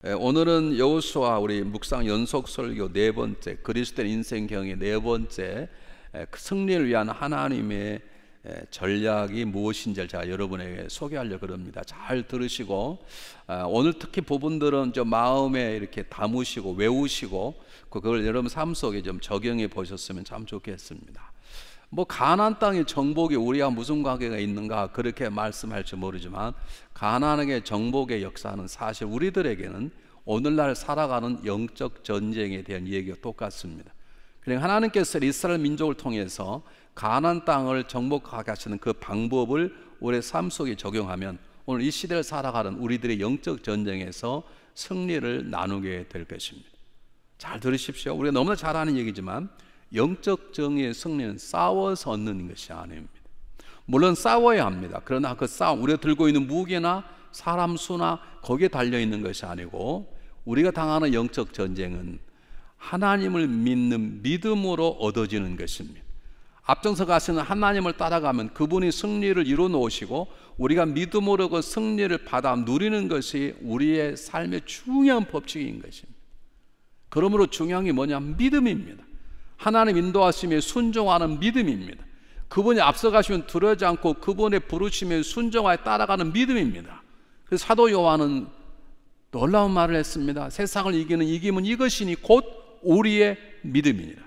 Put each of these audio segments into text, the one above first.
오늘은 여호수아 우리 묵상 연속 설교 네 번째, 그리스도인 인생경의 네 번째, 승리를 위한 하나님의 전략이 무엇인지를 제가 여러분에게 소개하려고 합니다. 잘 들으시고 오늘 특히 부분들은 좀 마음에 이렇게 담으시고 외우시고 그걸 여러분 삶 속에 좀 적용해 보셨으면 참 좋겠습니다. 뭐 가나안 땅의 정복이 우리와 무슨 관계가 있는가 그렇게 말씀할지 모르지만 가나안의 정복의 역사는 사실 우리들에게는 오늘날 살아가는 영적 전쟁에 대한 얘기가 똑같습니다. 그러니까 하나님께서 이스라엘 민족을 통해서 가나안 땅을 정복하게 하시는 그 방법을 우리의 삶 속에 적용하면 오늘 이 시대를 살아가는 우리들의 영적 전쟁에서 승리를 나누게 될 것입니다. 잘 들으십시오. 우리가 너무나 잘 아는 얘기지만 영적 정의의 승리는 싸워서 얻는 것이 아닙니다. 물론 싸워야 합니다. 그러나 그 싸움, 우리가 들고 있는 무기나 사람 수나 거기에 달려있는 것이 아니고 우리가 당하는 영적 전쟁은 하나님을 믿는 믿음으로 얻어지는 것입니다. 앞장서 가시는 하나님을 따라가면 그분이 승리를 이루어 놓으시고 우리가 믿음으로 그 승리를 받아 누리는 것이 우리의 삶의 중요한 법칙인 것입니다. 그러므로 중요한 게 뭐냐면 믿음입니다. 하나님 인도하심에 순종하는 믿음입니다. 그분이 앞서가시면 두려워하지 않고 그분의 부르심에 순종하여 따라가는 믿음입니다. 그래서 사도 요한은 놀라운 말을 했습니다. 세상을 이기는 이김은 이것이니 곧 우리의 믿음이니라.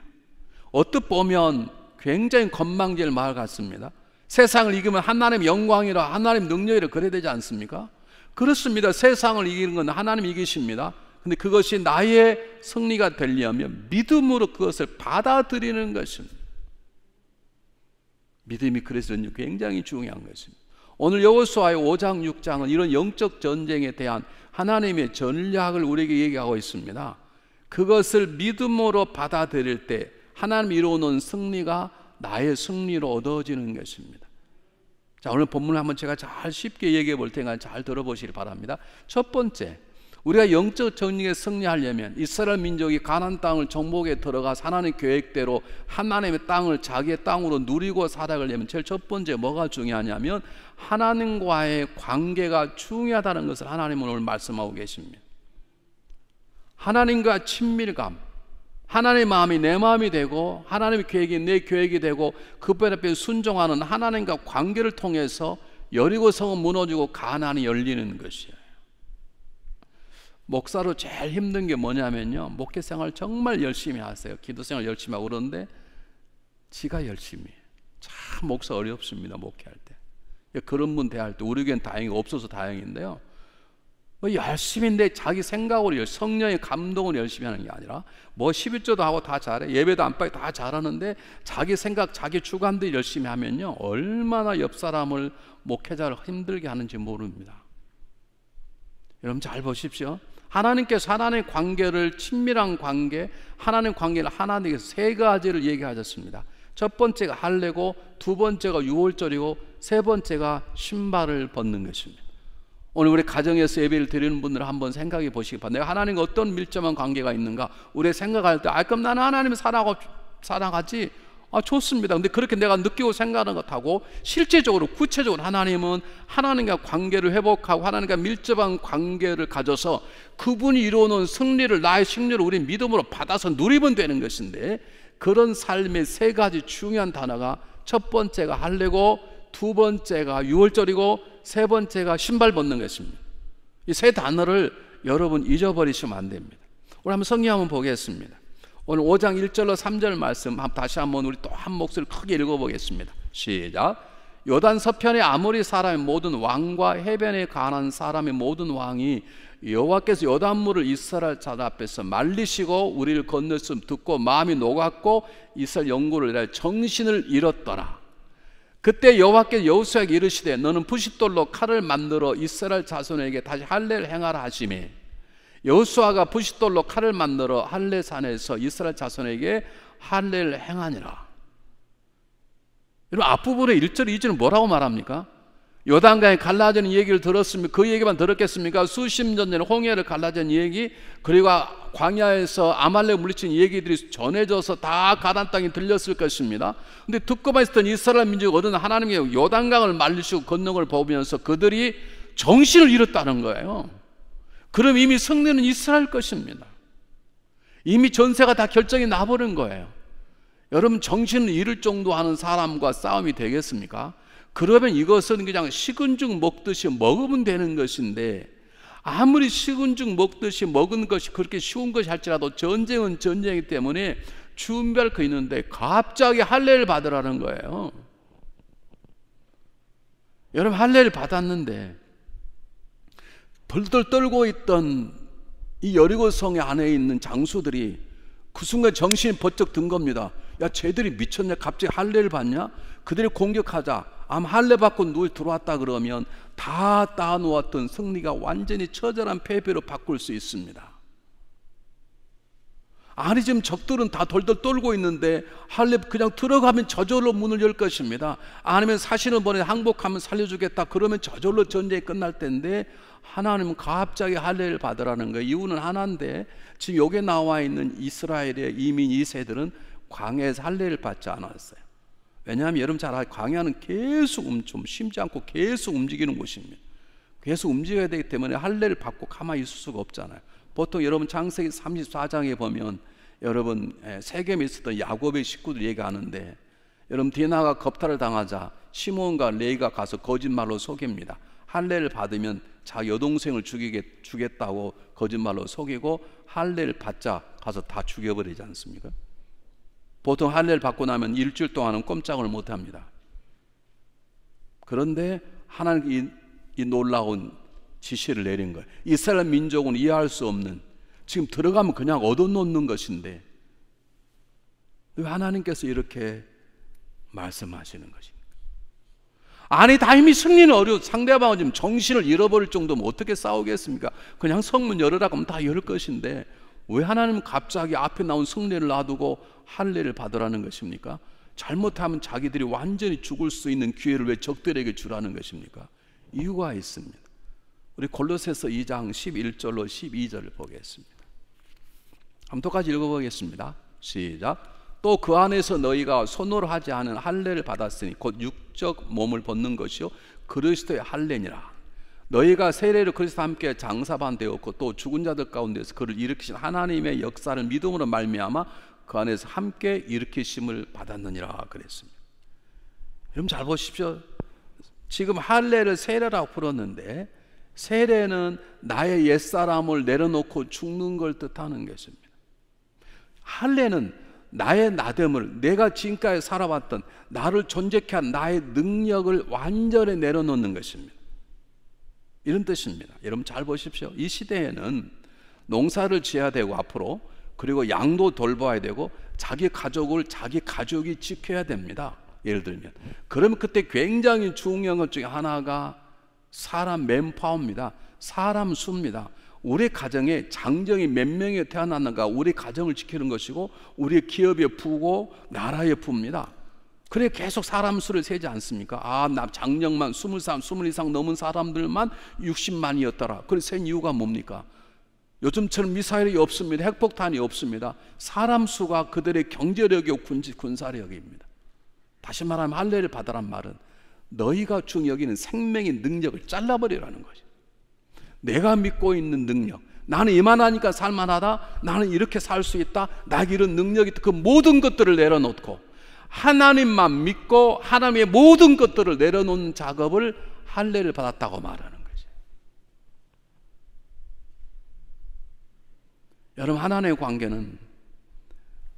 어떻게 보면 굉장히 건방질 말 같습니다. 세상을 이기면 하나님 영광이라 하나님 능력이라 그래야 되지 않습니까? 그렇습니다. 세상을 이기는 건 하나님 이기십니다. 근데 그것이 나의 승리가 되려면 믿음으로 그것을 받아들이는 것입니다. 믿음이 그래서 굉장히 중요한 것입니다. 오늘 여호수아의 5장 6장은 이런 영적 전쟁에 대한 하나님의 전략을 우리에게 얘기하고 있습니다. 그것을 믿음으로 받아들일 때 하나님이 이루어놓은 승리가 나의 승리로 얻어지는 것입니다. 자, 오늘 본문을 한번 제가 잘 쉽게 얘기해 볼 테니까 잘 들어보시기 바랍니다. 첫 번째, 우리가 영적 전쟁에 승리하려면 이스라엘 민족이 가나안 땅을 정복에 들어가 하나님의 계획대로 하나님의 땅을 자기의 땅으로 누리고 살아가려면 제일 첫 번째 뭐가 중요하냐면 하나님과의 관계가 중요하다는 것을 하나님은 오늘 말씀하고 계십니다. 하나님과 친밀감, 하나님의 마음이 내 마음이 되고 하나님의 계획이 내 계획이 되고 그분 앞에 순종하는 하나님과 관계를 통해서 여리고성은 무너지고 가나안이 열리는 것이에요. 목사로 제일 힘든 게 뭐냐면요, 목회생활 정말 열심히 하세요. 기도생활 열심히 하고 그러는데 지가 열심히 해요. 참 목사 어렵습니다. 목회할 때. 그런 분 대할 때 우리 교회는 다행히 없어서 다행인데요, 열심히인데 자기 생각으로 성령의 감동으로 열심히 하는 게 아니라 뭐 11조도 하고 다 잘해, 예배도 안 빠지고 다 잘하는데 자기 생각 자기 주관대로 열심히 하면요 얼마나 옆 사람을 목회자를 힘들게 하는지 모릅니다. 여러분 잘 보십시오. 하나님께서 하나님의 관계를, 친밀한 관계, 하나님 관계를 하나님께서 세 가지를 얘기하셨습니다. 첫 번째가 할례고, 두 번째가 유월절이고, 세 번째가 신발을 벗는 것입니다. 오늘 우리 가정에서 예배를 드리는 분들은 한번 생각해 보시기 바랍니다. 내가 하나님과 어떤 밀접한 관계가 있는가? 우리 생각할 때 그럼 나는 하나님을 사랑하지. 좋습니다. 근데 그렇게 내가 느끼고 생각하는 것하고 실제적으로 구체적으로 하나님은 하나님과 관계를 회복하고 하나님과 밀접한 관계를 가져서 그분이 이루어놓은 승리를, 나의 승리를 우리 믿음으로 받아서 누리면 되는 것인데, 그런 삶의 세 가지 중요한 단어가 첫 번째가 할례고, 두 번째가 유월절이고, 세 번째가 신발 벗는 것입니다. 이 세 단어를 여러분 잊어버리시면 안 됩니다. 오늘 한번 성경 한번 보겠습니다. 오늘 5장 1절로 3절 말씀 다시 한번 우리 또 한 목소리 크게 읽어보겠습니다. 시작. 요단 서편의 아모리 사람의 모든 왕과 해변에 관한 사람의 모든 왕이 여호와께서 요단물을 이스라엘 자들 앞에서 말리시고 우리를 건넜음 듣고 마음이 녹았고 이스라엘 영구를 위하여 정신을 잃었더라. 그때 여호와께서 여호수아에게 이르시되 너는 부싯돌로 칼을 만들어 이스라엘 자손에게 다시 할례를 행하라 하시매, 여호수아가 부싯돌로 칼을 만들어 할례산에서 이스라엘 자손에게 할례를 행하니라. 여러분 앞부분의 1절 2절은 뭐라고 말합니까? 요단강에 갈라지는 얘기를 들었습니까? 그 얘기만 들었겠습니까? 수십 년 전에 홍해를 갈라진 얘기, 그리고 광야에서 아말렉 물리친 얘기들이 전해져서 다 가나안 땅에 들렸을 것입니다. 근데 듣고만 있었던 이스라엘 민족이 얻은 하나님의 요단강을 말리시고 건너는 걸 보면서 그들이 정신을 잃었다는 거예요. 그럼 이미 승리는 이스라엘 것입니다. 이미 전세가 다 결정이 나버린 거예요. 여러분, 정신을 잃을 정도 하는 사람과 싸움이 되겠습니까? 그러면 이것은 그냥 식은 죽 먹듯이 먹으면 되는 것인데, 아무리 식은 죽 먹듯이 먹은 것이 그렇게 쉬운 것이 할지라도 전쟁은 전쟁이기 때문에 준비할 거 있는데 갑자기 할례를 받으라는 거예요. 여러분, 할례를 받았는데 덜덜 떨고 있던 이 여리고성 안에 있는 장수들이 그 순간 정신이 번쩍 든 겁니다. 야, 쟤들이 미쳤냐? 갑자기 할례를 받냐? 그들이 공격하자. 아마 할례 받고 누울 들어왔다 그러면 다 따놓았던 승리가 완전히 처절한 패배로 바꿀 수 있습니다. 아니, 지금 적들은 다 덜덜 떨고 있는데 할례 그냥 들어가면 저절로 문을 열 것입니다. 아니면 사신을 보내 항복하면 살려주겠다 그러면 저절로 전쟁이 끝날 텐데, 하나님은 갑자기 할례를 받으라는 거예요. 이유는 하나인데, 지금 여기에 나와 있는 이스라엘의 이민 2세들은 광야에서 할례를 받지 않았어요. 왜냐하면 여러분 잘 알아요. 광야는 계속 좀 쉬지 않고 계속 움직이는 곳입니다. 계속 움직여야 되기 때문에 할례를 받고 가만히 있을 수가 없잖아요. 보통 여러분 창세기 34장에 보면 여러분 세겜에 있었던 야곱의 식구들 얘기하는데, 여러분 디나가 겁탈을 당하자 시몬과 레이가 가서 거짓말로 속입니다. 할례를 받으면 자 여동생을 주겠다고 거짓말로 속이고, 할례를 받자 가서 다 죽여버리지 않습니까? 보통 할례를 받고 나면 일주일 동안은 꼼짝을 못합니다. 그런데 하나님이 이 놀라운 지시를 내린 거예요. 이스라엘 민족은 이해할 수 없는, 지금 들어가면 그냥 얻어놓는 것인데 왜 하나님께서 이렇게 말씀하시는 것입니까? 아니, 다 이미 승리는 어려워. 상대방은 지금 정신을 잃어버릴 정도면 어떻게 싸우겠습니까? 그냥 성문 열으라고 하면 다 열 것인데 왜 하나님은 갑자기 앞에 나온 승리를 놔두고 할례를 받으라는 것입니까? 잘못하면 자기들이 완전히 죽을 수 있는 기회를 왜 적들에게 주라는 것입니까? 이유가 있습니다. 우리 골로새서 2장 11절로 12절을 보겠습니다. 한번 똑같이 읽어보겠습니다. 시작. 또 그 안에서 너희가 손으로 하지 않은 할례를 받았으니 곧 육적 몸을 벗는 것이요 그리스도의 할례니라. 너희가 세례로 그리스도와 함께 장사반 되었고 또 죽은 자들 가운데서 그를 일으키신 하나님의 역사를 믿음으로 말미암아 그 안에서 함께 일으키심을 받았느니라 그랬습니다. 여러분 잘 보십시오. 지금 할례를 세례라고 불렀는데, 세례는 나의 옛사람을 내려놓고 죽는 걸 뜻하는 것입니다. 할례는 나의 나됨을, 내가 지금까지 살아왔던 나를 존재케 한 나의 능력을 완전히 내려놓는 것입니다. 이런 뜻입니다. 여러분 잘 보십시오. 이 시대에는 농사를 지어야 되고 앞으로, 그리고 양도 돌봐야 되고 자기 가족을 자기 가족이 지켜야 됩니다. 예를 들면 그러면 그때 굉장히 중요한 것 중에 하나가 사람 맨파워입니다. 사람 수입니다. 우리 가정에 장정이 몇 명이 태어났는가, 우리 가정을 지키는 것이고 우리 기업에 부고 나라에 부입니다. 그래 계속 사람 수를 세지 않습니까? 아, 나 장정만 20 이상 넘은 사람들만 60만이었더라. 그래 센 이유가 뭡니까? 요즘처럼 미사일이 없습니다. 핵폭탄이 없습니다. 사람 수가 그들의 경제력이고 군사력입니다. 다시 말하면 할례를 받으란 말은 너희가 중 여기는 생명의 능력을 잘라버리라는 거죠. 내가 믿고 있는 능력, 나는 이만하니까 살만하다, 나는 이렇게 살 수 있다, 나에게 이런 능력이 있다, 그 모든 것들을 내려놓고 하나님만 믿고 하나님의 모든 것들을 내려놓는 작업을 할례를 받았다고 말하는 거죠. 여러분, 하나님의 관계는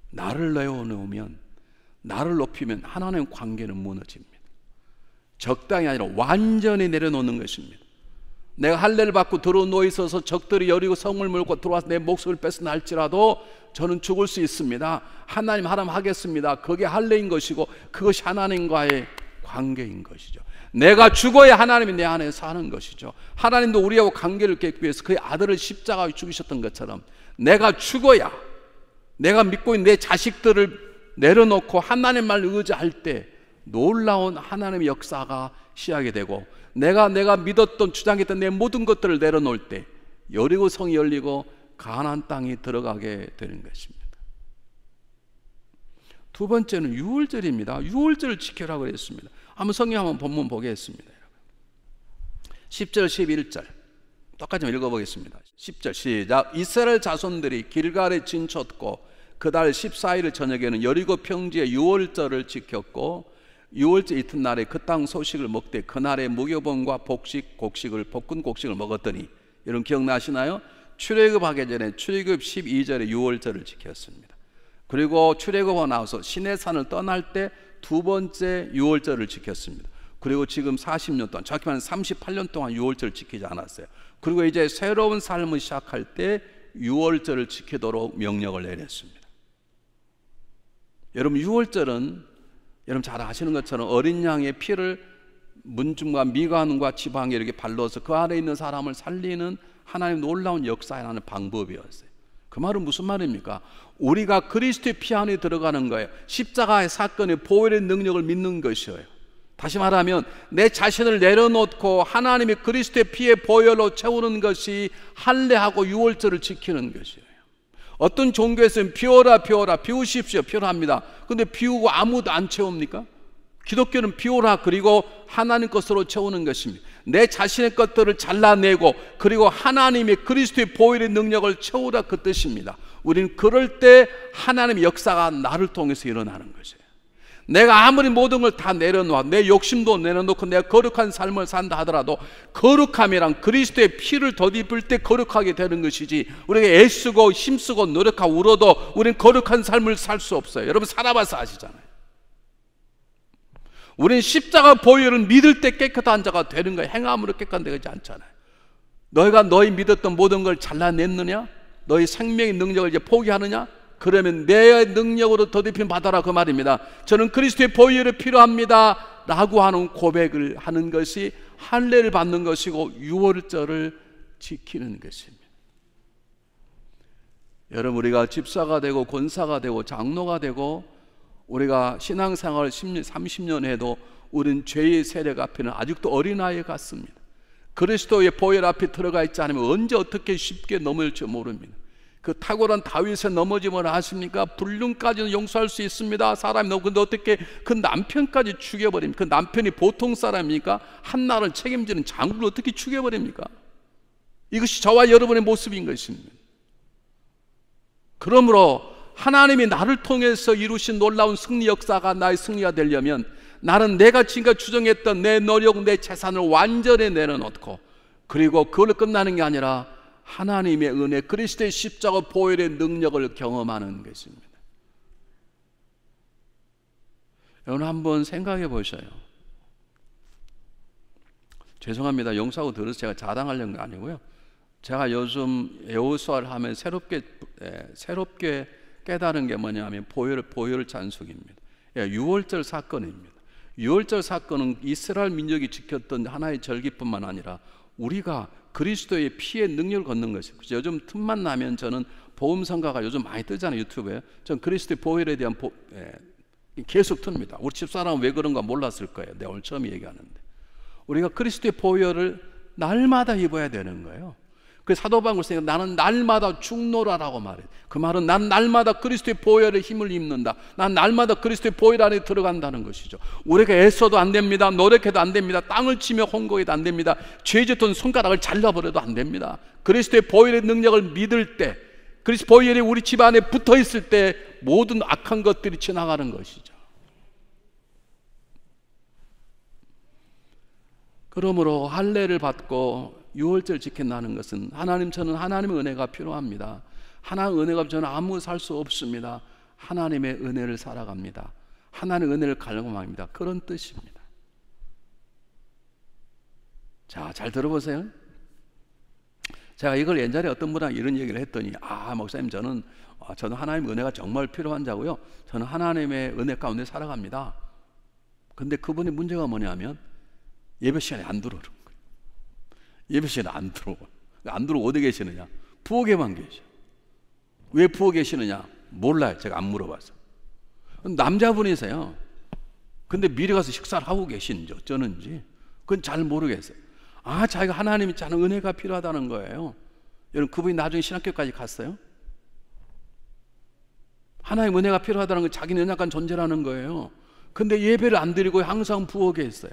나를 내어놓으면, 나를 높이면 하나님의 관계는 무너집니다. 적당히 아니라 완전히 내려놓는 것입니다. 내가 할례를 받고 들어놓여 있어서 적들이 여리고 성을 물고 들어와서 내 목숨을 뺏어 날지라도 저는 죽을 수 있습니다. 하나님 하겠습니다. 그게 할례인 것이고 그것이 하나님과의 관계인 것이죠. 내가 죽어야 하나님이 내 안에 사는 것이죠. 하나님도 우리하고 관계를 깨기 위해서 그의 아들을 십자가에 죽이셨던 것처럼 내가 죽어야, 내가 믿고 있는 내 자식들을 내려놓고 하나님만 의지할 때 놀라운 하나님의 역사가 시작이 되고, 내가 믿었던 주장했던 내 모든 것들을 내려놓을 때 여리고 성이 열리고 가나안 땅에 들어가게 되는 것입니다. 두 번째는 유월절입니다. 유월절을 지켜라고 했습니다. 한번 성경 한번 본문 보겠습니다. 10절 11절 똑같이 읽어보겠습니다. 10절 시작. 이스라엘 자손들이 길갈에 진쳤고 그달 14일 저녁에는 여리고 평지에 유월절을 지켰고 유월절 이튿날에 그 땅 소식을 먹되 그날에 무교본과 곡식을 볶은 곡식을 먹었더니, 여러분 기억나시나요? 출애굽하기 전에 출애굽 12절에 유월절을 지켰습니다. 그리고 출애굽하고 나와서 시내산을 떠날 때 두 번째 유월절을 지켰습니다. 그리고 지금 40년 동안, 정확히 말하면 38년 동안 유월절을 지키지 않았어요. 그리고 이제 새로운 삶을 시작할 때 유월절을 지키도록 명령을 내렸습니다. 여러분, 유월절은 여러분 잘 아시는 것처럼 어린 양의 피를 문중과 미간과 지방에 이렇게 발라서 그 안에 있는 사람을 살리는 하나님의 놀라운 역사라는 방법이었어요. 그 말은 무슨 말입니까? 우리가 그리스도의 피 안에 들어가는 거예요. 십자가의 사건의 보혈의 능력을 믿는 것이에요. 다시 말하면 내 자신을 내려놓고 하나님의 그리스도의 피의 보혈로 채우는 것이 할례하고 유월절을 지키는 것이에요. 어떤 종교에서는 비워라 비우십시오, 필요합니다. 근데 비우고 아무도 안 채웁니까? 기독교는 비워라, 그리고 하나님 것으로 채우는 것입니다. 내 자신의 것들을 잘라내고 그리고 하나님의 그리스도의 보혈의 능력을 채우라, 그 뜻입니다. 우리는 그럴 때 하나님의 역사가 나를 통해서 일어나는 것이에요. 내가 아무리 모든 걸 다 내려놓아, 내 욕심도 내려놓고 내가 거룩한 삶을 산다 하더라도 거룩함이란 그리스도의 피를 덧입을 때 거룩하게 되는 것이지, 우리가 애쓰고 힘쓰고 노력하고 울어도 우리는 거룩한 삶을 살 수 없어요. 여러분 살아봐서 아시잖아요. 우리는 십자가 보혈을 믿을 때 깨끗한 자가 되는 거예요. 행함으로 깨끗한 되지 않잖아요. 너희가 너희 믿었던 모든 걸 잘라냈느냐? 너희 생명의 능력을 이제 포기하느냐? 그러면 내 능력으로 더딥힘 받아라, 그 말입니다. 저는 그리스도의 보혈이 필요합니다 라고 하는 고백을 하는 것이 할례를 받는 것이고 유월절을 지키는 것입니다. 여러분, 우리가 집사가 되고 권사가 되고 장로가 되고 우리가 신앙생활을 30년 해도 우리는 죄의 세력 앞에는 아직도 어린아이 같습니다. 그리스도의 보혈 앞에 들어가 있지 않으면 언제 어떻게 쉽게 넘어질지 모릅니다. 그 탁월한 다윗의 넘어짐을 아십니까? 불륜까지는 용서할 수 있습니다. 사람이 너무, 근데 어떻게 그 남편까지 죽여버립니까? 그 남편이 보통 사람입니까? 한나라를 책임지는 장군을 어떻게 죽여버립니까? 이것이 저와 여러분의 모습인 것입니다. 그러므로 하나님이 나를 통해서 이루신 놀라운 승리 역사가 나의 승리가 되려면 나는 내가 지금까지 추정했던 내 노력, 내 재산을 완전히 내려놓고, 그리고 그걸로 끝나는 게 아니라 하나님의 은혜, 그리스도의 십자가 보혈의 능력을 경험하는 것입니다. 여러분 한번 생각해 보셔요. 죄송합니다. 용서하고 들어서 제가 자랑하려는 게 아니고요. 제가 요즘 여호수아를 하면 새롭게 깨달은 게 뭐냐면 보혈 찬송입니다. 유월절 사건입니다. 유월절 사건은 이스라엘 민족이 지켰던 하나의 절기뿐만 아니라 우리가 그리스도의 피의 능력을 걷는 것이에요. 요즘 틈만 나면 저는 복음성가가 요즘 많이 뜨잖아요, 유튜브에. 전 그리스도의 보혈에 대한 계속 틉니다. 우리 집사람은 왜 그런가 몰랐을 거예요. 내가 오늘 처음 얘기하는데 우리가 그리스도의 보혈을 날마다 입어야 되는 거예요. 그 사도 바울은 나는 날마다 죽노라라고 말해요. 그 말은 난 날마다 그리스도의 보혈의 힘을 입는다. 난 날마다 그리스도의 보혈 안에 들어간다는 것이죠. 우리가 애써도 안 됩니다. 노력해도 안 됩니다. 땅을 치며 hon거해도 안 됩니다. 죄 짓던 손가락을 잘라버려도 안 됩니다. 그리스도의 보혈의 능력을 믿을 때, 그리스도 보혈이 우리 집 안에 붙어 있을 때 모든 악한 것들이 지나가는 것이죠. 그러므로 할례를 받고 유월절 지킨다는 것은 저는 하나님의 은혜가 필요합니다. 하나님의 은혜가 없이 저는 아무 살 수 없습니다. 하나님의 은혜를 살아갑니다. 하나님의 은혜를 갈망합니다. 그런 뜻입니다. 자, 잘 들어보세요. 제가 이걸 옛날에 어떤 분랑 이런 얘기를 했더니, 목사님 저는 하나님의 은혜가 정말 필요한 자고요. 저는 하나님의 은혜 가운데 살아갑니다. 근데 그분의 문제가 뭐냐면 예배 시간에 안 들어오는 거예요. 예배 시간에 안 들어오고 어디 계시느냐? 부엌에만 계셔. 왜 부엌에 계시느냐? 몰라요. 제가 안 물어봐서. 남자분이세요. 근데 미리 가서 식사를 하고 계시는지 어쩌는지 그건 잘 모르겠어요. 자기가 하나님이 자는 은혜가 필요하다는 거예요. 여러분, 그분이 나중에 신학교까지 갔어요? 하나님 은혜가 필요하다는 건 자기는 연약한 존재라는 거예요. 근데 예배를 안 드리고 항상 부엌에 있어요.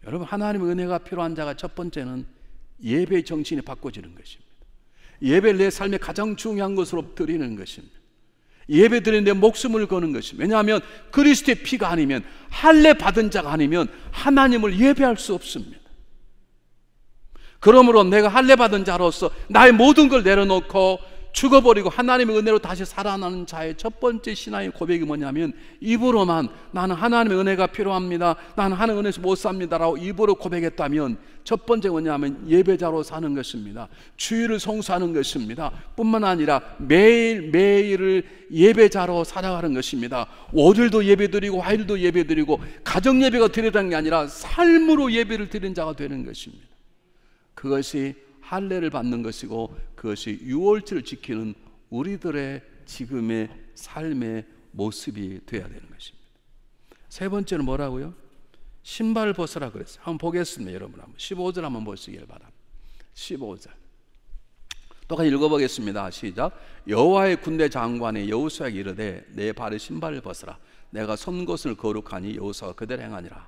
여러분, 하나님의 은혜가 필요한 자가 첫 번째는 예배의 정신이 바꿔지는 것입니다. 예배를 내 삶의 가장 중요한 것으로 드리는 것입니다. 예배 드리는 데 목숨을 거는 것입니다. 왜냐하면 그리스도의 피가 아니면, 할례 받은 자가 아니면 하나님을 예배할 수 없습니다. 그러므로 내가 할례 받은 자로서 나의 모든 걸 내려놓고 죽어버리고 하나님의 은혜로 다시 살아나는 자의 첫 번째 신앙의 고백이 뭐냐면, 입으로만 나는 하나님의 은혜가 필요합니다, 나는 하나님의 은혜에서 못 삽니다라고 입으로 고백했다면 첫 번째 뭐냐면 예배자로 사는 것입니다. 주일을 성수하는 것입니다. 뿐만 아니라 매일매일을 예배자로 살아가는 것입니다. 월요일도 예배드리고 화요일도 예배드리고 가정 예배가 드리라는 게 아니라 삶으로 예배를 드리는 자가 되는 것입니다. 그것이 할례를 받는 것이고, 그것이 유월절을 지키는 우리들의 지금의 삶의 모습이 되어야 되는 것입니다. 세 번째는 뭐라고요? 신발을 벗으라 그랬어요. 한번 보겠습니다. 여러분 한번 15절 한번 보시길 바랍니다. 15절 똑같이 읽어보겠습니다. 시작. 여호와의 군대 장관이 여호수아에게 이르되 내 발의 신발을 벗으라. 내가 선 곳을 거룩하니 여호수아가 그대로 행하니라.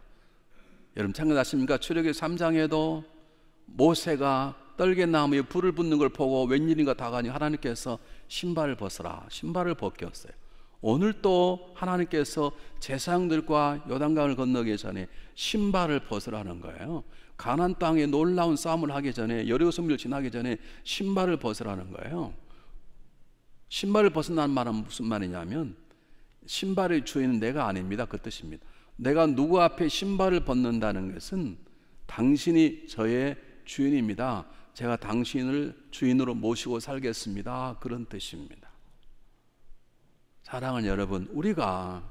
여러분 생각나십니까? 출애굽기 3장에도 모세가 떨개나무에 불을 붙는 걸 보고 웬일인가 다가니 하나님께서 신발을 벗으라, 신발을 벗겼어요. 오늘 또 하나님께서 제사장들과 요단강을 건너기 전에 신발을 벗으라는 거예요. 가나안 땅에 놀라운 싸움을 하기 전에, 여리고 성문을 지나기 전에 신발을 벗으라는 거예요. 신발을 벗은다는 말은 무슨 말이냐면, 신발의 주인은 내가 아닙니다, 그 뜻입니다. 내가 누구 앞에 신발을 벗는다는 것은 당신이 저의 주인입니다, 제가 당신을 주인으로 모시고 살겠습니다, 그런 뜻입니다. 사랑하는 여러분, 우리가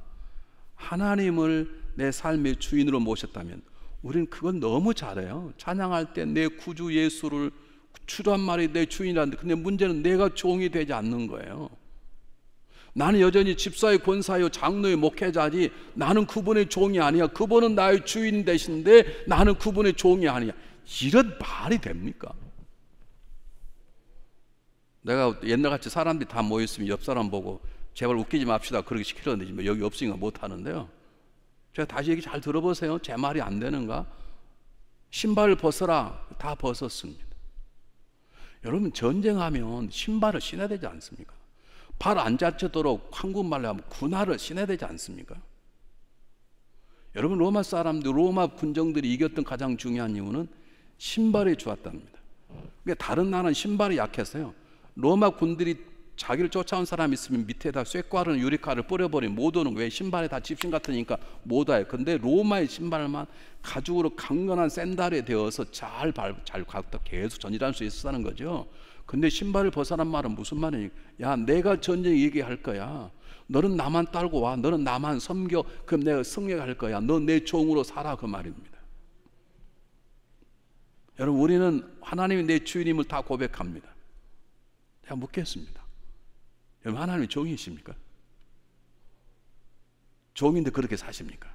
하나님을 내 삶의 주인으로 모셨다면 우리는 그건 너무 잘해요. 찬양할 때 내 구주 예수를 주란 말이 내 주인이라는데, 근데 문제는 내가 종이 되지 않는 거예요. 나는 여전히 집사의 권사요 장로의 목회자지 나는 그분의 종이 아니야. 그분은 나의 주인 되신데 나는 그분의 종이 아니야. 이런 말이 됩니까? 내가 옛날같이 사람들이 다 모였으면 옆 사람 보고 제발 웃기지 맙시다 그렇게 시키려는데 뭐 여기 없으니까 못하는데요. 제가 다시 얘기 잘 들어보세요. 제 말이 안 되는가? 신발을 벗어라. 다 벗었습니다. 여러분, 전쟁하면 신발을 신어야 되지 않습니까? 발 안 다치도록 한국말로 하면 군화를 신어야 되지 않습니까? 여러분, 로마 사람들, 로마 군정들이 이겼던 가장 중요한 이유는 신발이 좋았답니다. 그러니까 다른 나라는 신발이 약했어요. 로마 군들이 자기를 쫓아온 사람이 있으면 밑에다 쇠과를 유리칼을 뿌려버리면 못 오는 거예요. 신발에 다 집신 같으니까 못 와요. 근데 로마의 신발만 가죽으로 강건한 샌달에 되어서 잘 갖다 계속 전진할 수 있었다는 거죠. 근데 신발을 벗어난 말은 무슨 말이냐? 야, 내가 전쟁 얘기할 거야. 너는 나만 따르고 와. 너는 나만 섬겨. 그럼 내가 승리할 거야. 너 내 종으로 살아, 그 말입니다. 여러분, 우리는 하나님이 내 주인임을 다 고백합니다. 제가 묻겠습니다. 여러분, 하나님이 종이십니까? 종인데 그렇게 사십니까?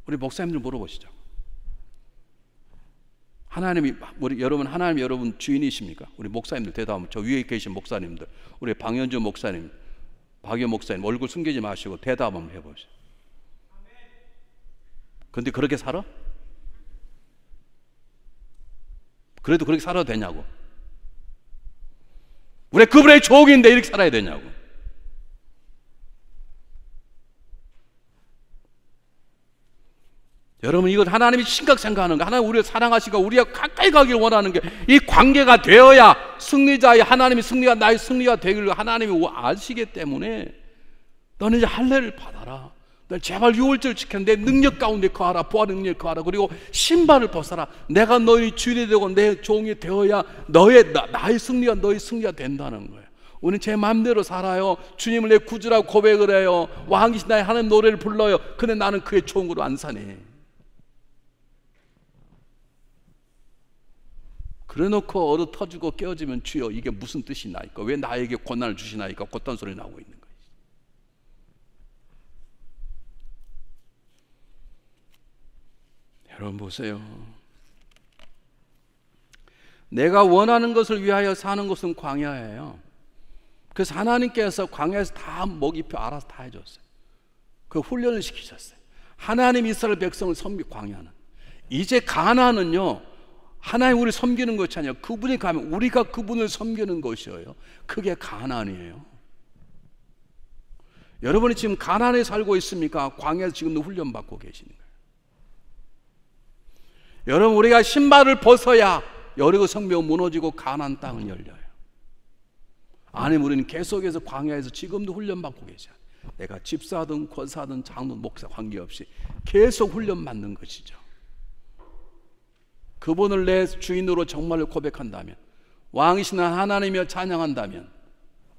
우리 목사님들 물어보시죠. 여러분, 하나님 여러분 주인이십니까? 우리 목사님들 대답하면, 저 위에 계신 목사님들, 우리 방현주 목사님, 박여 목사님 얼굴 숨기지 마시고 대답 한번 해보세요. 근데 그렇게 살아? 그래도 그렇게 살아도 되냐고. 우리 그분의 종인데 이렇게 살아야 되냐고. 여러분, 이건 하나님이 심각 생각하는 거, 하나님 우리를 사랑하시고 우리가 가까이 가길 원하는 게, 이 관계가 되어야 승리자의 하나님이 승리가 나의 승리가 되기를 하나님이 아시기 때문에 너는 이제 할례를 받아라. 너 제발 유월절 지켰는데 능력 가운데 거하라. 부활 능력 거하라. 그리고 신발을 벗어라. 내가 너희 주인이 되고 내 종이 되어야 나의 승리가 너희 승리가 된다는 거예요. 우리는 제 마음대로 살아요. 주님을 내 구주라고 고백을 해요. 왕이신 나의 하나님 노래를 불러요. 근데 나는 그의 종으로 안 사네. 그래놓고 얻어 터지고 깨어지면 주여 이게 무슨 뜻이나이까? 왜 나에게 고난을 주시나이까? 곧단 소리 나오고 있는 거예요. 여러분 보세요. 내가 원하는 것을 위하여 사는 것은 광야예요. 그래서 하나님께서 광야에서 다 먹이표 알아서 다 해줬어요. 그 훈련을 시키셨어요. 하나님 이스라엘 백성을 섬기 광야는. 이제 가나안은요, 하나님 우리 섬기는 것이 아니라 그분이 가면 우리가 그분을 섬기는 것이에요. 그게 가나안이에요. 여러분이 지금 가나안에 살고 있습니까? 광야에서 지금도 훈련받고 계시는 거예요. 여러분, 우리가 신발을 벗어야 여리고 성벽 무너지고 가나안 땅은 열려요. 아니면 우리는 계속해서 광야에서 지금도 훈련받고 계셔요. 내가 집사든 권사든 장로 목사 관계없이 계속 훈련받는 것이죠. 그분을 내 주인으로 정말로 고백한다면, 왕이신 하나님이여 찬양한다면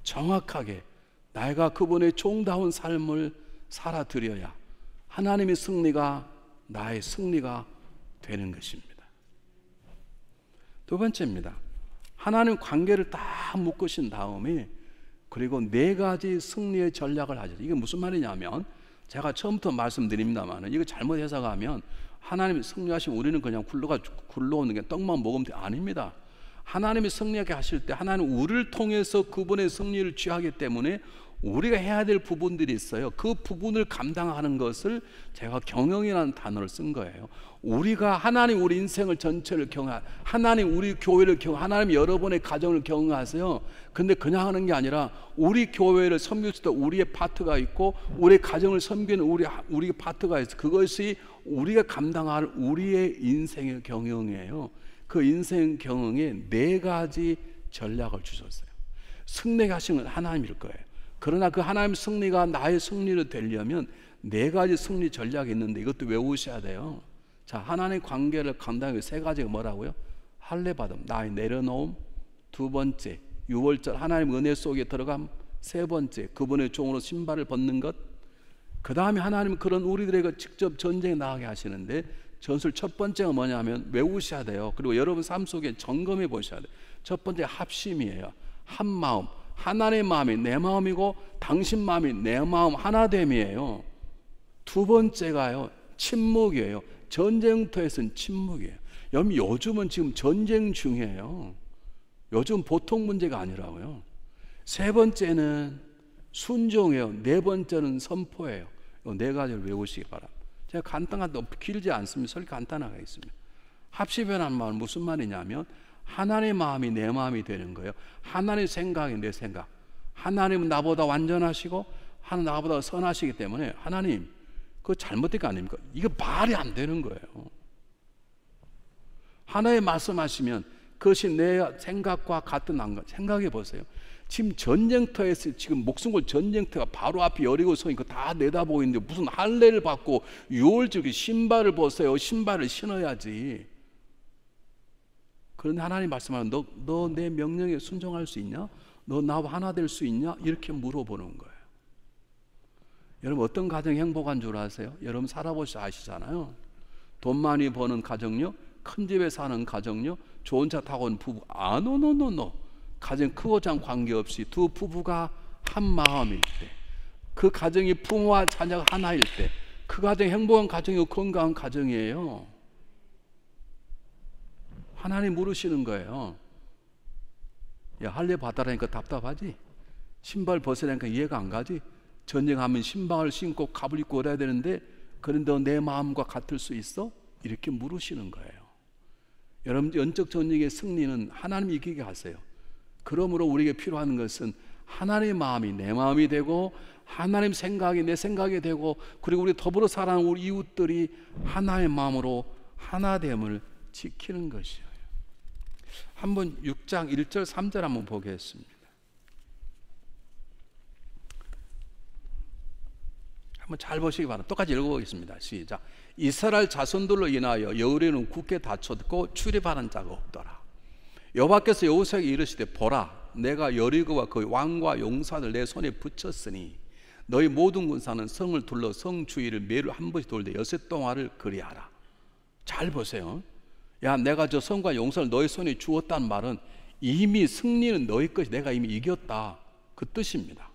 정확하게 내가 그분의 종다운 삶을 살아드려야 하나님의 승리가 나의 승리가 되는 것입니다. 두 번째입니다. 하나님 관계를 딱 묶으신 다음에 그리고 4가지 승리의 전략을 하죠. 이게 무슨 말이냐면, 제가 처음부터 말씀드립니다만 이거 잘못 해석하면 하나님이 승리하시면 우리는 그냥 굴러오는 게 떡만 먹으면 돼. 아닙니다. 하나님이 승리하게 하실 때 하나님 우리를 통해서 그분의 승리를 취하기 때문에 우리가 해야 될 부분들이 있어요. 그 부분을 감당하는 것을 제가 경영이라는 단어를 쓴 거예요. 우리가 하나님 우리 인생을 전체를 하나님 우리 교회를 하나님 여러분의 가정을 경영하세요. 근데 그냥 하는 게 아니라 우리 교회를 섬길 때 우리의 파트가 있고 우리 가정을 섬기는 우리 파트가 있어. 그것이 우리가 감당할 우리의 인생의 경영이에요. 그 인생 경영에 4가지 전략을 주셨어요. 승리하신 건 하나님일 거예요. 그러나 그 하나님 승리가 나의 승리로 되려면 4가지 승리 전략이 있는데 이것도 외우셔야 돼요. 자, 하나님 관계를 감당하기 3가지가 뭐라고요? 할례받음, 나의 내려놓음. 2번째, 유월절 하나님 은혜 속에 들어감. 3번째, 그분의 종으로 신발을 벗는 것. 그 다음에 하나님은 그런 우리들에게 직접 전쟁에 나가게 하시는데, 전술 첫 번째가 뭐냐면 외우셔야 돼요. 그리고 여러분 삶 속에 점검해 보셔야 돼요. 첫 번째 합심이에요. 한 마음, 하나님의 마음이 내 마음이고 당신 마음이 내 마음 하나됨이에요. 2번째가요 침묵이에요. 전쟁터에서는 침묵이에요. 여러분, 요즘은 지금 전쟁 중이에요. 요즘 보통 문제가 아니라고요. 3번째는 순종이에요. 4번째는 선포예요. 이 4가지를 외우시기 바랍니다. 제가 간단한데 길지 않습니다. 설교 간단하게 하겠습니다. 합심이라는 말은 무슨 말이냐면 하나님의 마음이 내 마음이 되는 거예요. 하나님의 생각이 내 생각. 하나님은 나보다 완전하시고 하나님 나보다 선하시기 때문에 하나님 그거 잘못된 거 아닙니까? 이거 말이 안 되는 거예요. 하나님 말씀하시면 그것이 내 생각과 같은 안 같. 생각해 보세요. 지금 전쟁터에서 지금 목숨 걸 전쟁터가 바로 앞에 여리고성이 다 내다보고 있는데 무슨 할례를 받고 유월절 신발을 벗어요. 신발을 신어야지. 그런데 하나님 말씀하는 너 내 명령에 순종할 수 있냐? 너 나와 하나 될 수 있냐? 이렇게 물어보는 거예요. 여러분, 어떤 가정이 행복한 줄 아세요? 여러분 살아보셔 아시잖아요. 돈 많이 버는 가정요, 큰 집에 사는 가정요, 좋은 차 타고 온 부부, 노. 가정 크고 장 관계없이 두 부부가 한 마음일 때, 그 가정이 부모와 자녀가 하나일 때, 그 가정이 행복한 가정이고 건강한 가정이에요. 하나님 물으시는 거예요. 야, 할례 받아라니까 답답하지? 신발 벗으라니까 이해가 안 가지? 전쟁하면 신방을 신고 갑을 입고 오래야 되는데 그런데 내 마음과 같을 수 있어? 이렇게 물으시는 거예요. 여러분, 영적 전쟁의 승리는 하나님이 이기게 하세요. 그러므로 우리에게 필요한 것은 하나님의 마음이 내 마음이 되고 하나님 생각이 내 생각이 되고 그리고 우리 더불어 살아가는 우리 이웃들이 하나의 마음으로 하나됨을 지키는 것이에요. 한번 6장 1절 3절 한번 보겠습니다. 한번 잘 보시기 바랍니다. 똑같이 읽어보겠습니다. 시작. 이스라엘 자손들로 인하여 여호리는 굳게 닫혔고 출입하는 자가 없더라. 여호와께서 여호수아에게 이르시되 보라, 내가 여리고와 그 왕과 용사들 내 손에 붙였으니 너희 모든 군사는 성을 둘러 성 주위를 매를 한 번씩 돌되 6 동안을 그리하라. 잘 보세요. 야, 내가 저 성과 용사를 너희 손에 주었다는 말은 이미 승리는 너희 것이 내가 이미 이겼다, 그 뜻입니다.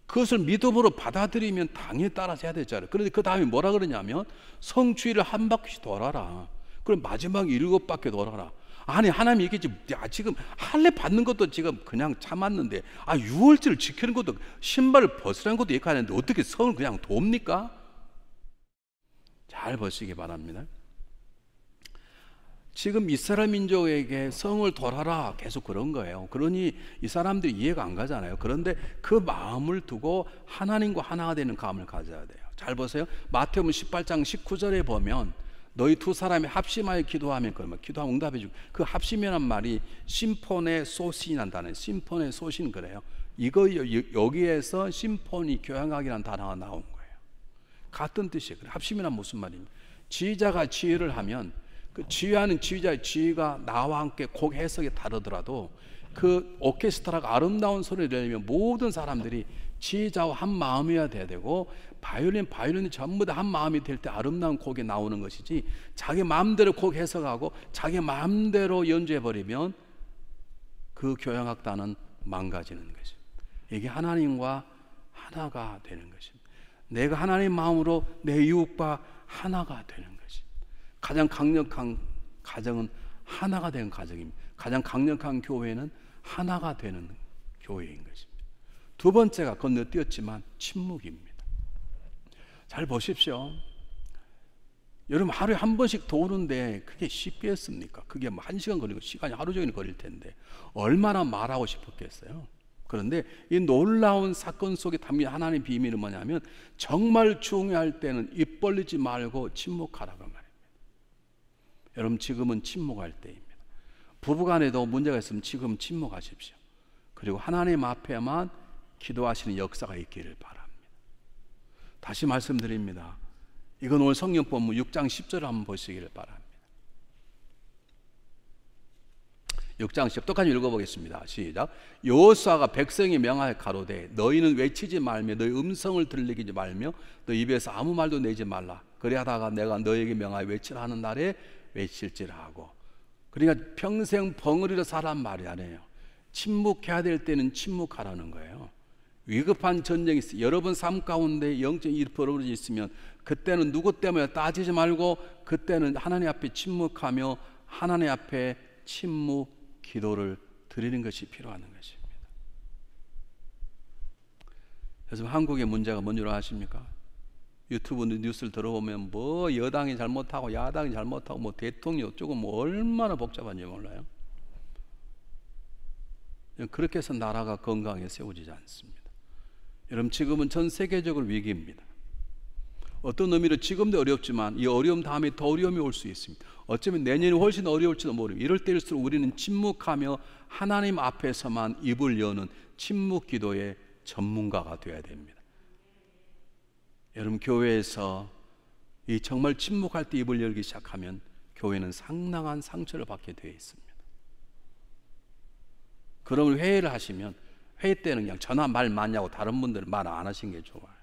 그것을 믿음으로 받아들이면 당연히 따라서 해야 되잖아요. 그런데 그 다음에 뭐라 그러냐면 성 주위를 한 바퀴씩 돌아라. 그럼 마지막 7바퀴 돌아라. 아니, 하나님이 얘기했지. 야, 지금 할례 받는 것도 지금 그냥 참았는데, 유월절을 지키는 것도 신발을 벗으라는 것도 얘기하는데 어떻게 성을 그냥 돕니까? 잘 보시기 바랍니다. 지금 이스라엘 민족에게 성을 돌아라 계속 그런 거예요. 그러니 이 사람들이 이해가 안 가잖아요. 그런데 그 마음을 두고 하나님과 하나가 되는 감을 가져야 돼요. 잘 보세요. 마태복음 18장 19절에 보면 너희 두 사람이 합심하여 기도하면 그러면 기도하면 응답해 주고, 그 합심이란 말이 심폰의 소신이란 단어예요. 심폰의 소신 그래요. 이거 여기에서 심폰이 교향악이라는 단어가 나온 거예요. 같은 뜻이에요. 합심이란 무슨 말입니까? 지휘자가 지휘를 하면 그 지휘하는 지휘자의 지휘가 나와 함께 곡 해석이 다르더라도 그 오케스트라가 아름다운 소리를 내려면 모든 사람들이 지휘자와 한 마음이어야 돼야 되고, 바이올린이 전부 다 한 마음이 될 때 아름다운 곡이 나오는 것이지, 자기 마음대로 곡 해석하고 자기 마음대로 연주해버리면 그 교향악단은 망가지는 것입니다. 이게 하나님과 하나가 되는 것입니다. 내가 하나님 마음으로 내 이웃과 하나가 되는 것입니다. 가장 강력한 가정은 하나가 되는 가정입니다. 가장 강력한 교회는 하나가 되는 교회인 것입니다. 두 번째가 건너뛰었지만 침묵입니다. 잘 보십시오. 여러분 하루에 한 번씩 도우는데 그게 쉽겠습니까? 그게 뭐 1시간 걸리고 시간이 하루 종일 걸릴 텐데 얼마나 말하고 싶었겠어요. 그런데 이 놀라운 사건 속에 담긴 하나님의 비밀은 뭐냐면, 정말 중요할 때는 입 벌리지 말고 침묵하라고 말입니다. 여러분 지금은 침묵할 때입니다. 부부간에도 문제가 있으면 지금 침묵하십시오. 그리고 하나님 앞에만 기도하시는 역사가 있기를 바랍니다. 다시 말씀드립니다. 이건 오늘 성경 본문 6장 10절을 한번 보시기를 바랍니다. 6장 10절 똑같이 읽어보겠습니다. 시작. 여호수아가 백성이 명하여 가로되 너희는 외치지 말며 너희 음성을 들리지 말며 너희 입에서 아무 말도 내지 말라. 그리하다가 내가 너희에게 명하여 외치라 하는 날에 외칠지라 하고. 그러니까 평생 벙어리로 살란 말이 아니에요. 침묵해야 될 때는 침묵하라는 거예요. 위급한 전쟁이 있어요. 여러분 삶 가운데 영적인 일이 벌어져 있으면 그때는 누구 때문에 따지지 말고 그때는 하나님 앞에 침묵하며 하나님 앞에 침묵 기도를 드리는 것이 필요한 것입니다. 요즘 한국의 문제가 뭔 줄 아십니까? 유튜브 뉴스를 들어보면 뭐 여당이 잘못하고 야당이 잘못하고 뭐 대통령 어쩌고 뭐 얼마나 복잡한지 몰라요. 그렇게 해서 나라가 건강하게 세워지지 않습니다. 여러분 지금은 전 세계적으로 위기입니다. 어떤 의미로 지금도 어렵지만 이 어려움 다음에 더 어려움이 올 수 있습니다. 어쩌면 내년이 훨씬 어려울지도 모릅니다. 이럴 때일수록 우리는 침묵하며 하나님 앞에서만 입을 여는 침묵 기도의 전문가가 되어야 됩니다. 여러분 교회에서 이 정말 침묵할 때 입을 열기 시작하면 교회는 상당한 상처를 받게 되어 있습니다. 그러면 회의를 하시면 회의 때는 그냥 전화 말 많이 하고 다른 분들은 말 안 하시는 게 좋아요.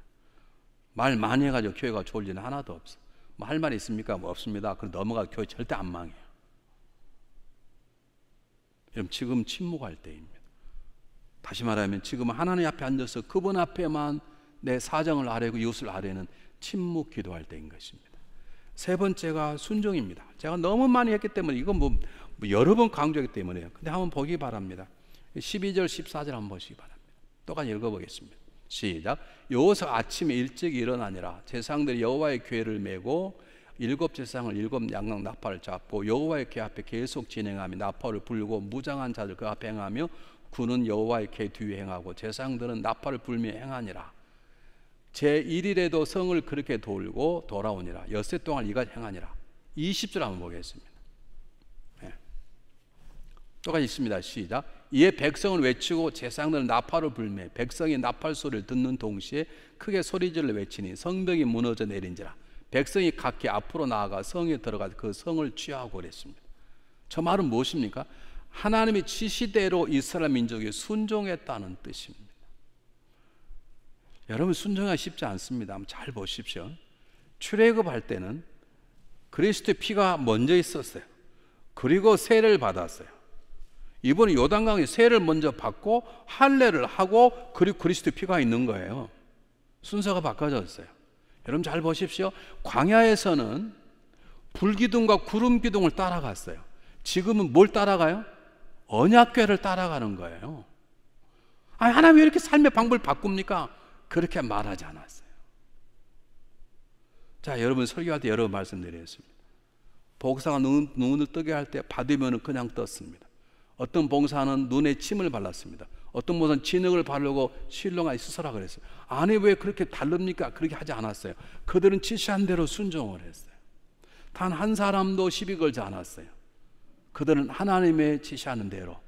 말 많이 해가지고 교회가 좋을 일은 하나도 없어. 뭐 할 말 있습니까? 뭐 없습니다. 그럼 넘어가. 교회 절대 안 망해요. 여러분 지금 침묵할 때입니다. 다시 말하면 지금 하나님 앞에 앉아서 그분 앞에만 내 사정을 아뢰고 이웃을 아뢰는 침묵 기도할 때인 것입니다. 세 번째가 순종입니다. 제가 너무 많이 했기 때문에 이건 뭐 여러 번 강조하기 때문에요. 근데 한번 보기 바랍니다. 12절 14절 한번 보시기 바랍니다. 똑같이 읽어보겠습니다. 시작. 여호수아가 아침에 일찍 일어나니라. 제사장들이 여호와의 궤를 메고 7제사장을 7양각 나팔을 잡고 여호와의 궤 앞에 계속 진행하며 나팔을 불고 무장한 자들 그 앞에 행하며 군은 여호와의 궤 뒤에 행하고 제사장들은 나팔을 불며 행하니라. 제1일에도 성을 그렇게 돌고 돌아오니라. 엿새 동안 이같이 행하니라. 20절 한번 보겠습니다. 네. 똑같이 있습니다. 시작. 이에 백성을 외치고 제사장들은 나팔을 불매 백성이 나팔 소리를 듣는 동시에 크게 소리질을 외치니 성벽이 무너져 내린지라. 백성이 각기 앞으로 나아가 성에 들어가 그 성을 취하고 그랬습니다. 저 말은 무엇입니까? 하나님의 지시대로 이스라엘 민족이 순종했다는 뜻입니다. 여러분 순종하기 쉽지 않습니다. 한번 잘 보십시오. 출애굽할 때는 그리스도의 피가 먼저 있었어요. 그리고 세례를 받았어요. 이번에 요단강에 세례를 먼저 받고 할례를 하고 그리고 그리스도의 피가 있는 거예요. 순서가 바꿔졌어요. 여러분 잘 보십시오. 광야에서는 불기둥과 구름기둥을 따라갔어요. 지금은 뭘 따라가요? 언약궤를 따라가는 거예요. 아니, 하나님 왜 이렇게 삶의 방법을 바꿉니까? 그렇게 말하지 않았어요. 자, 여러분 설교할 때 여러 번 말씀드렸습니다. 복사가 눈을 뜨게 할 때 받으면 그냥 떴습니다. 어떤 봉사는 눈에 침을 발랐습니다. 어떤 봉사는 진흙을 바르고 실로가 스스라 그랬어요. 아니 왜 그렇게 다릅니까? 그렇게 하지 않았어요. 그들은 지시한 대로 순종을 했어요. 단 한 사람도 시비 걸지 않았어요. 그들은 하나님의 지시하는 대로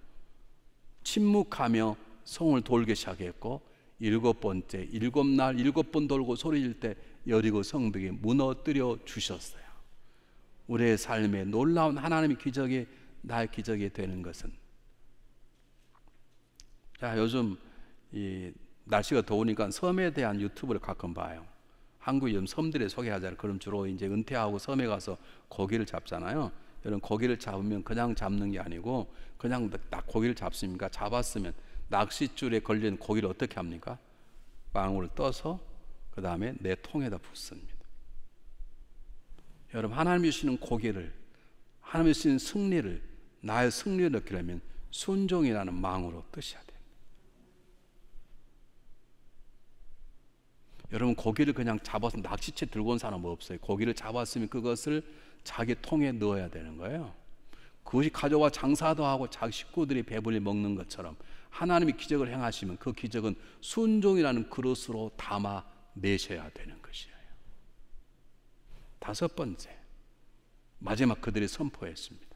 침묵하며 성을 돌기 시작했고, 7번째 7날 7번 돌고 소리질 때 여리고 성벽이 무너뜨려 주셨어요. 우리의 삶에 놀라운 하나님의 기적이 나의 기적이 되는 것은, 자, 요즘 이 날씨가 더우니까 섬에 대한 유튜브를 가끔 봐요. 한국 요즘 섬들에 소개하잖아요. 그럼 주로 이제 은퇴하고 섬에 가서 고기를 잡잖아요. 여러분, 고기를 잡으면 그냥 잡는 게 아니고 그냥 딱 고기를 잡습니까? 잡았으면 낚싯줄에 걸린 고기를 어떻게 합니까? 빵으로 떠서 그 다음에 내 통에다 붓습니다. 여러분, 하나님이 주시는 고기를, 하나님이 주시는 승리를, 나의 승리를 얻기려면 순종이라는 망으로 뜨셔야 돼요. 여러분, 고기를 그냥 잡아서 낚시채 들고 온 사람은 없어요. 고기를 잡았으면 그것을 자기 통에 넣어야 되는 거예요. 그것이 가져와 장사도 하고 자기 식구들이 배불리 먹는 것처럼 하나님이 기적을 행하시면 그 기적은 순종이라는 그릇으로 담아 내셔야 되는 것이에요. 5번째, 마지막 그들이 선포했습니다.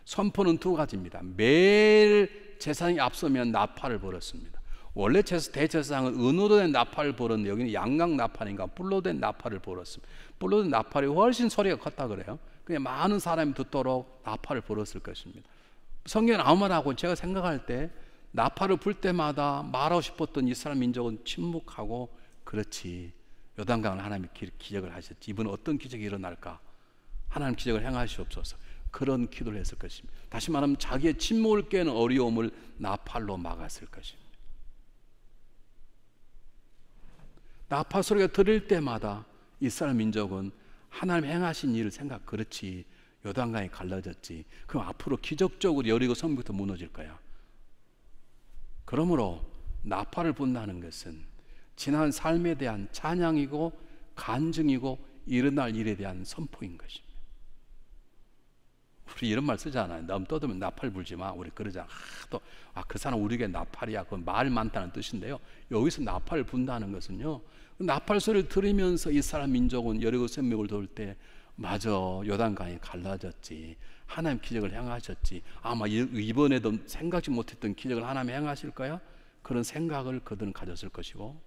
선포는 2가지입니다. 매일 제사장이 앞서면 나팔을 불었습니다. 원래 대제사장은 은으로 된 나팔을 불었는데 여기는 양각 나팔인가 뿔로 된 나팔을 불었습니다. 뿔로 된 나팔이 훨씬 소리가 컸다 그래요. 그냥 많은 사람이 듣도록 나팔을 불었을 것입니다. 성경은 아무 말 하고, 제가 생각할 때 나팔을 불 때마다 말하고 싶었던 이스라엘 민족은 침묵하고, 그렇지, 요단강을 하나님이 기적을 하셨지, 이번에 어떤 기적이 일어날까, 하나님 기적을 행하시옵소서, 그런 기도를 했을 것입니다. 다시 말하면 자기의 침묵을 깨는 어려움을 나팔로 막았을 것입니다. 나팔 소리가 들릴 때마다 이스라엘 민족은 하나님 행하신 일을 생각, 그렇지, 요단강이 갈라졌지, 그럼 앞으로 기적적으로 여리고 성부터 무너질 거야. 그러므로 나팔을 분다는 것은 지난 삶에 대한 찬양이고 간증이고 일어날 일에 대한 선포인 것입니다. 우리 이런 말 쓰잖아요. 너무 떠들면 나팔 불지 마. 우리 그러잖아. 그 사람 우리에게 나팔이야. 그건 말 많다는 뜻인데요. 여기서 나팔을 분다는 것은요, 나팔 소리를 들으면서 이스라엘 민족은 여리고 성벽을 돌 때, 맞아, 요단강이 갈라졌지, 하나님 기적을 행하셨지, 아마 이번에도 생각지 못했던 기적을 하나님 행하실 거야, 그런 생각을 그들은 가졌을 것이고,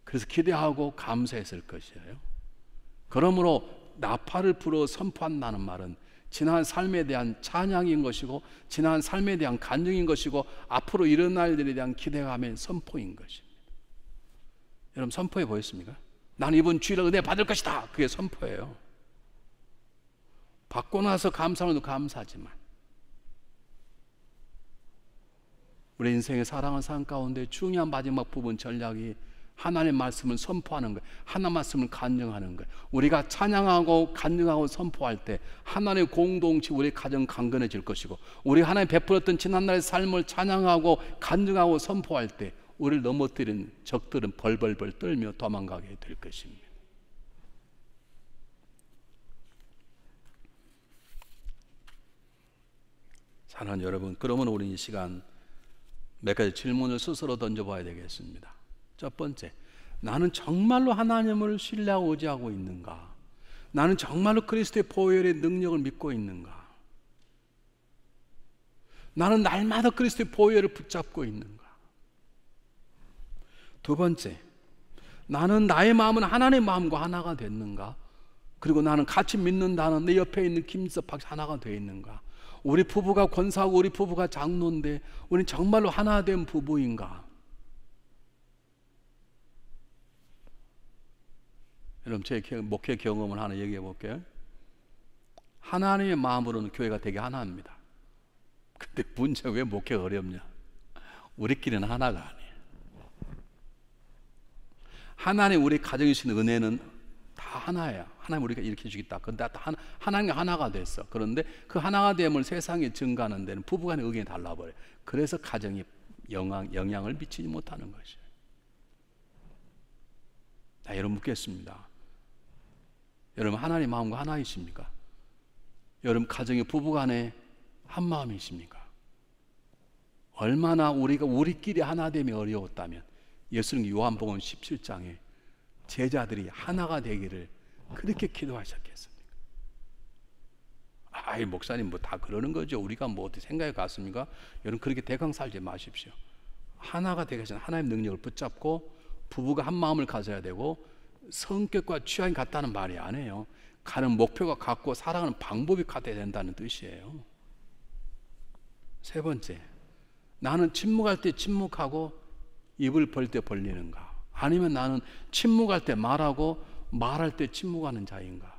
그래서 기대하고 감사했을 것이에요. 그러므로 나팔을 불어 선포한다는 말은 지난 삶에 대한 찬양인 것이고, 지난 삶에 대한 간증인 것이고, 앞으로 일어날 일에 대한 기대감의 선포인 것입니다. 여러분, 선포해 보였습니까? 나는 이번 주일에 은혜 받을 것이다. 그게 선포예요. 받고 나서 감사하는 것도 감사하지만, 우리 인생의 사랑하는 삶 가운데 중요한 마지막 부분 전략이 하나님의 말씀을 선포하는 거예요. 하나님의 말씀을 간증하는 거예요. 우리가 찬양하고 간증하고 선포할 때 하나님의 공동체, 우리 가정 강건해질 것이고, 우리 하나님 베풀었던 지난날의 삶을 찬양하고 간증하고 선포할 때 우리를 넘어뜨린 적들은 벌벌벌 떨며 도망가게 될 것입니다. 사랑하는 여러분, 그러면 우리 이 시간 몇 가지 질문을 스스로 던져봐야 되겠습니다. 첫 번째, 나는 정말로 하나님을 신뢰하고 의지하고 있는가? 나는 정말로 그리스도의 보혈의 능력을 믿고 있는가? 나는 날마다 그리스도의 보혈을 붙잡고 있는가? 2번째, 나는 나의 마음은 하나님의 마음과 하나가 됐는가? 그리고 나는 같이 믿는다는 내 옆에 있는 김지섭 박사 하나가 되어 있는가? 우리 부부가 권사하고 우리 부부가 장로인데 우리는 정말로 하나 된 부부인가? 여러분, 제 목회 경험을 하나 얘기해 볼게요. 하나님의 마음으로는 교회가 되게 하나입니다. 근데 문제가 왜 목회가 어렵냐? 우리끼리는 하나가 아니에요. 하나님 우리 가정에 주신 은혜는 다 하나예요. 하나님 우리가 이렇게 해주겠다. 근데 하나님 하나가 됐어. 그런데 그 하나가 됨을 세상에 증가하는 데는 부부간의 의견이 달라버려요. 그래서 가정이 영향을 미치지 못하는 것이에요. 자, 여러분 묻겠습니다. 여러분 하나님 마음과 하나이십니까? 여러분 가정의 부부간에 한 마음이십니까? 얼마나 우리가 우리끼리 하나 되면 어려웠다면 예수님 요한복음 17장에 제자들이 하나가 되기를 그렇게 기도하셨겠습니까? 아이 목사님 뭐 다 그러는 거죠. 우리가 뭐 어떻게 생각해 갔습니까? 여러분 그렇게 대강 살지 마십시오. 하나가 되기 위해서는 하나님의 능력을 붙잡고 부부가 한 마음을 가져야 되고 성격과 취향이 같다는 말이 아니에요. 가는 목표가 같고 살아가는 방법이 같아야 된다는 뜻이에요. 세 번째, 나는 침묵할 때 침묵하고 입을 벌 때 벌리는가? 아니면 나는 침묵할 때 말하고 말할 때 침묵하는 자인가?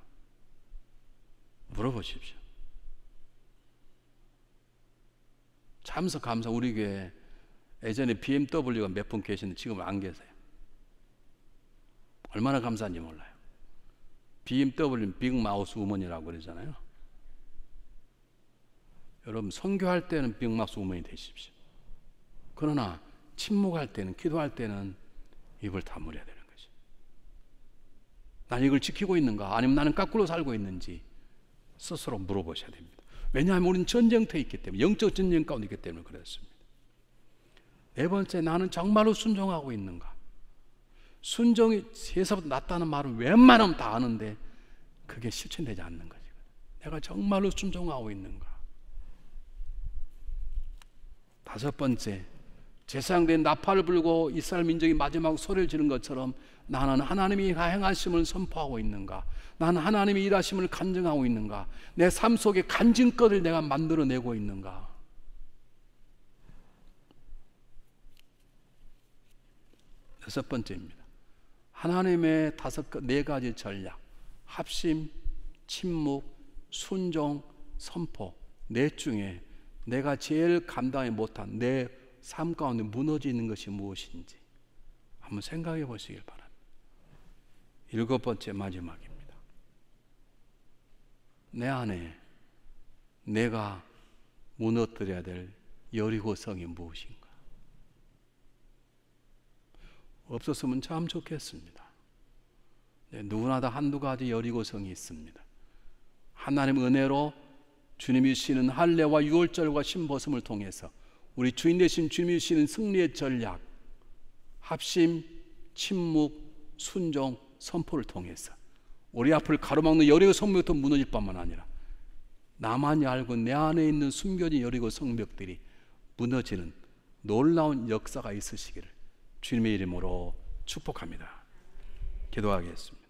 물어보십시오. 참석 감사 우리 교회 예전에 BMW가 몇 분 계시는데 지금 안 계세요. 얼마나 감사한지 몰라요. BMW는 빅마우스 우먼이라고 그러잖아요. 여러분 선교할 때는 빅마우스 우먼이 되십시오. 그러나 침묵할 때는, 기도할 때는 입을 다물어야 되는 거죠. 난 이걸 지키고 있는가? 아니면 나는 거꾸로 살고 있는지 스스로 물어보셔야 됩니다. 왜냐하면 우리는 전쟁터에 있기 때문에, 영적 전쟁 가운데 있기 때문에 그렇습니다. 네 번째, 나는 정말로 순종하고 있는가? 순종이 세상보다 낫다는 말은 웬만하면 다 아는데 그게 실천되지 않는 거죠. 내가 정말로 순종하고 있는가? 다섯 번째, 제사장된 나팔을 불고 이스라엘 민족이 마지막 소리를 지른 것처럼 나는 하나님이 행하심을 선포하고 있는가? 나는 하나님이 일하심을 간증하고 있는가? 내 삶 속에 간증거리를 내가 만들어내고 있는가? 여섯 번째입니다. 하나님의 네 가지 전략, 합심, 침묵, 순종, 선포, 넷 중에 내가 제일 감당하지 못한 내 삶 가운데 무너지는 것이 무엇인지 한번 생각해 보시길 바랍니다. 일곱 번째 마지막입니다. 내 안에 내가 무너뜨려야 될 여리고성이 무엇인가? 없었으면 참 좋겠습니다. 네, 누구나 다 한두 가지 여리고성이 있습니다. 하나님 은혜로 주님이 주시는 할례와 유월절과 신버슴을 통해서 우리 주인 되신 주님이 주시는 승리의 전략, 합심, 침묵, 순종, 선포를 통해서 우리 앞을 가로막는 여리고 성벽부터 무너질 뿐만 아니라 나만이 알고 내 안에 있는 숨겨진 여리고 성벽들이 무너지는 놀라운 역사가 있으시기를 주님의 이름으로 축복합니다. 기도하겠습니다.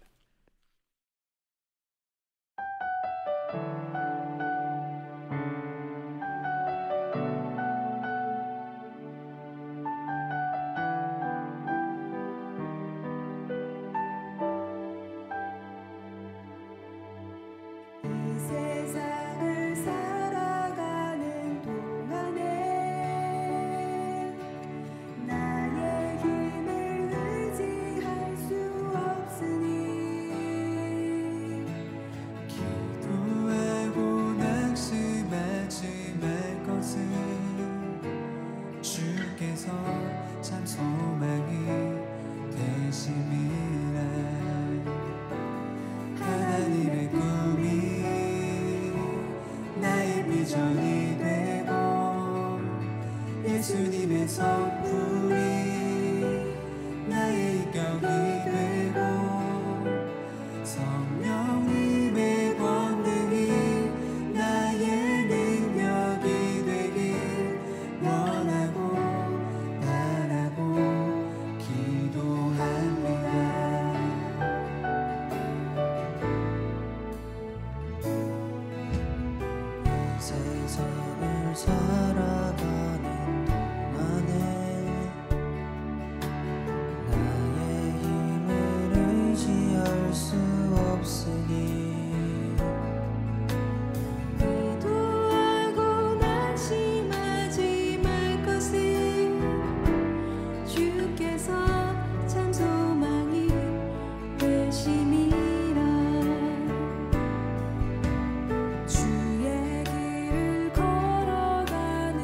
예수님의 성품이 나의 격이 되고 성령님의 권능이 나의 능력이 되길 원하고 바라고 기도합니다. 세상을 살아가는 수 없으니 기도하고 난심하지 말 것은 주께서 참 소망이 되심이라. 주의 길을 걸어가는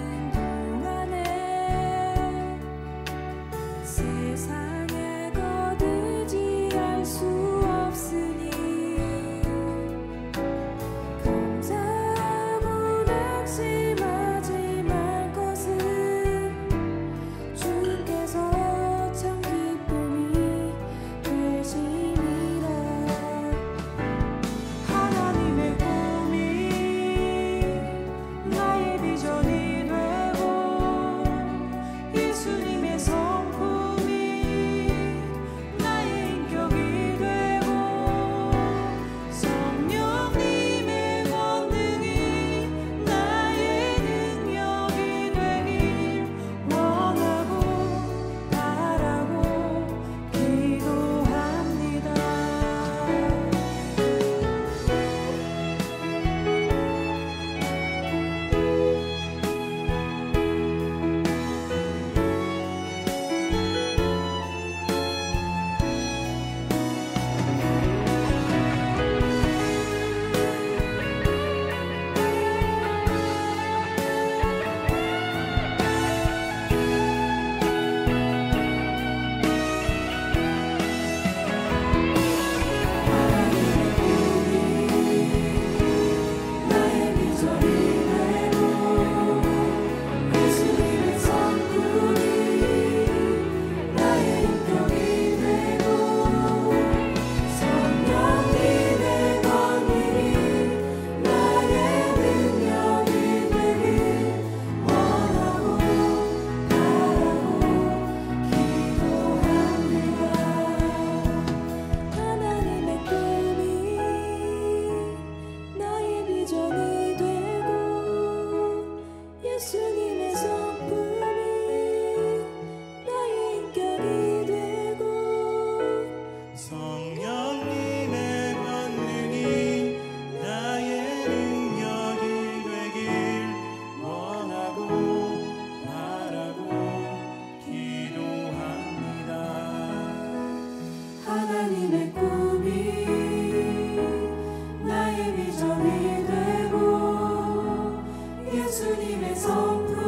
예수님의 성품